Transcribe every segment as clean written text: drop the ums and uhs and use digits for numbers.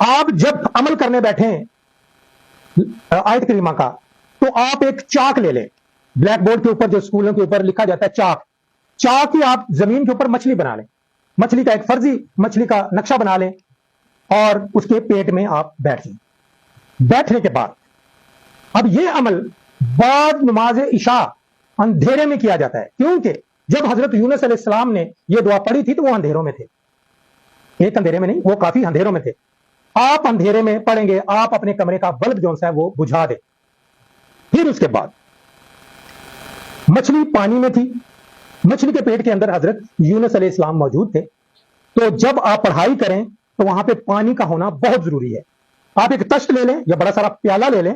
آپ جب عمل کرنے بیٹھیں آیت کریمہ کا تو آپ ایک چاک لے لیں، بلیک بورڈ کے اوپر جو اسکولوں کے اوپر لکھا جاتا ہے چاک، چاک کی آپ زمین کے اوپر مچھلی بنا لیں، مچھلی کا ایک فرضی مچھلی کا نقشہ بنا لیں اور اس کے پیٹ میں آپ بیٹھ جائیں۔ بیٹھنے کے بعد اب یہ عمل بعد نماز عشاء اندھیرے میں کیا جاتا ہے، کیونکہ جب حضرت یونس علیہ السلام نے یہ دعا پڑھی تھی تو وہ اندھیروں میں تھے، ایک اندھیرے میں نہیں، وہ کافی اندھیروں میں تھے۔ آپ اندھیرے میں پڑھیں گے، آپ اپنے کمرے کا بلب جو ہے وہ بجھا دیں۔ پھر اس کے بعد مچھلی پانی میں تھی، مچھلی کے پیٹ کے اندر حضرت یونس علیہ السلام موجود تھے، تو جب آپ پڑھائی کریں تو وہاں پہ پانی کا ہونا بہت ضروری ہے۔ آپ ایک تشت لے لیں یا بڑا سارا پیالہ لے لیں،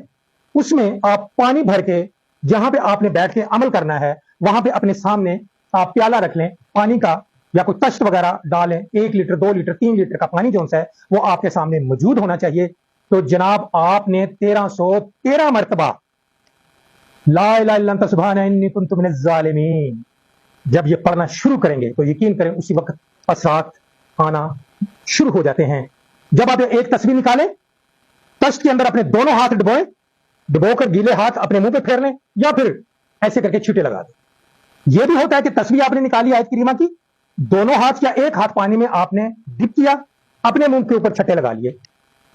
اس میں آپ پانی بھر کے جہاں پہ آپ نے بیٹھ کے عمل کرنا ہے وہاں پہ اپنے سامنے آپ پیالہ رکھ لیں پانی کا، یا کوئی تشت وغیرہ ڈالیں، 1 لیٹر 2 لیٹر 3 لیٹر کا پانی جو ہے وہ آپ کے سامنے موجود ہونا چاہیے۔ تو جناب آپ نے 1313 مرتبہ لا الہ الا انت سبحان انی کنت من الظالمین جب یہ پڑھنا شروع کریں گے تو یقین کریں اسی وقت اثرات آنا شروع ہو جاتے ہیں۔ جب آپ ایک تسبیح نکالیں، تشت کے اندر اپنے دونوں ہاتھ ڈبوئیں، ڈبو کر گیلے ہاتھ اپنے منہ پہ پھیر لیں یا پھر ایسے کر کے چھٹے لگا دیں۔ یہ بھی ہوتا ہے کہ تسبیح آپ نے نکالی آیت کریمہ کی، دونوں ہاتھ یا ایک ہاتھ پانی میں آپ نے ڈپ کیا، اپنے منہ کے اوپر چھٹے لگا لیے،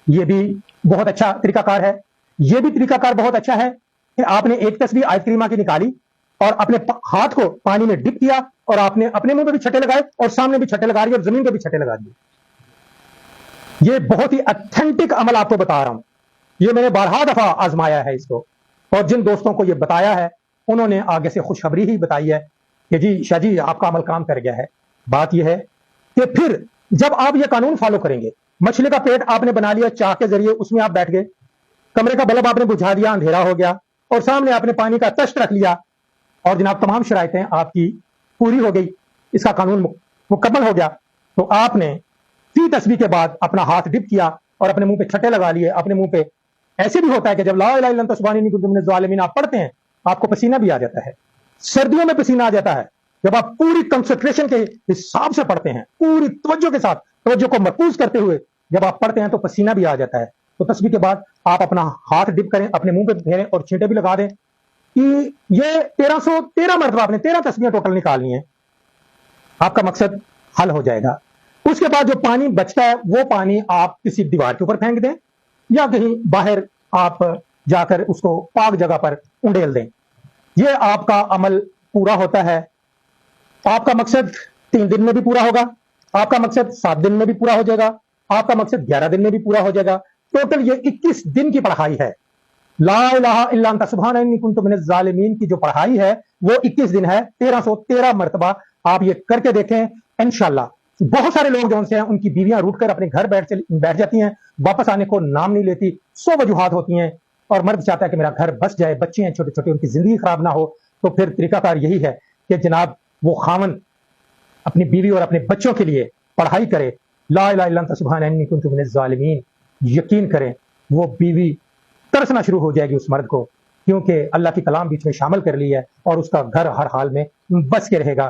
یہ بھی بہت اچھا طریقہ کار ہے۔ یہ بھی طریقہ کار بہت اچھا ہے کہ آپ نے ایک تسبیح آیت کریمہ کی نکالی اور اپنے ہاتھ کو پانی میں ڈپ کیا اور آپ نے اپنے منہ پہ بھی چھٹے لگائے اور سامنے بھی چھٹے لگا دیے اور زمین پہ بھی چھٹے لگا دیے۔ یہ بہت ہی اتھینٹک عمل آپ کو بتا رہا ہوں، یہ میں نے بارہا دفعہ آزمایا ہے اس کو، اور جن دوستوں کو یہ بتایا ہے انہوں نے آگے سے خوشخبری ہی بتائی ہے کہ جی شاہ جی آپ کا عمل کام کر گیا ہے۔ بات یہ ہے کہ پھر جب آپ یہ قانون فالو کریں گے، مچھلی کا پیٹ آپ نے بنا لیا چاک کے ذریعے، اس میں آپ بیٹھ گئے، کمرے کا بلب آپ نے بجھا دیا، اندھیرا ہو گیا اور سامنے آپ نے پانی کا تشت رکھ لیا اور جناب تمام شرائطیں آپ کی پوری ہو گئی، اس کا قانون مکمل ہو گیا، تو آپ نے فی تسبیح کے بعد اپنا ہاتھ ڈپ کیا اور اپنے منہ پہ چھٹے لگا لیے اپنے منہ پہ۔ ایسے بھی ہوتا ہے کہ جب لا الہ الا انت سبحان انی کنت من الظالمین آپ پڑھتے ہیں آپ کو پسینہ بھی آ جاتا ہے، سردیوں میں پسینہ آ جاتا ہے جب آپ پوری کنسنٹریشن کے حساب سے پڑھتے ہیں، پوری توجہ کے ساتھ توجہ کو مرکوز کرتے ہوئے جب آپ پڑھتے ہیں تو پسینہ بھی آ جاتا ہے۔ تو تسبیح کے بعد آپ اپنا ہاتھ ڈپ کریں، اپنے منہ پہ پھیریں اور چھینٹے بھی لگا دیں۔ یہ 1313 مرتبہ آپ نے 13 تسبیحیں ٹوٹل نکالنی ہیں، آپ کا مقصد حل ہو جائے گا۔ اس کے بعد جو پانی بچتا ہے وہ پانی آپ کسی دیوار کے اوپر پھینک دیں یا کہیں باہر آپ جا کر اس کو پاک جگہ پر انڈیل دیں۔ یہ آپ کا عمل پورا ہوتا ہے، آپ کا مقصد 3 دن میں بھی پورا ہوگا، آپ کا مقصد 7 دن میں بھی پورا ہو جائے گا، آپ کا مقصد 11 دن میں بھی پورا ہو جائے گا۔ ٹوٹل یہ 21 دن کی پڑھائی ہے۔ لا الہ الا انت سبحان انی کنت من الظالمین کی جو پڑھائی ہے وہ 21 دن ہے، 1313 مرتبہ آپ یہ کر کے دیکھیں انشاءاللہ۔ بہت سارے لوگ جو ہیں ان کی بیویاں روٹ کر اپنے گھر بیٹھ جاتی ہیں، واپس آنے کو نام نہیں لیتی، 100 وجوہات ہوتی ہیں، اور مرد چاہتا ہے کہ میرا گھر بس جائے، بچے ہیں چھوٹے چھوٹے ان کی زندگی خراب نہ ہو۔ تو پھر طریقہ کار یہی ہے کہ جناب وہ خاوند اپنی بیوی اور اپنے بچوں کے لیے پڑھائی کرے لا الہ الا انت سبحان انی کنت من الظالمین۔ یقین کریں وہ بیوی ترسنا شروع ہو جائے گی اس مرد کو، کیونکہ اللہ کی کلام بیچ میں شامل کر لی ہے اور اس کا گھر ہر حال میں بس کے رہے گا۔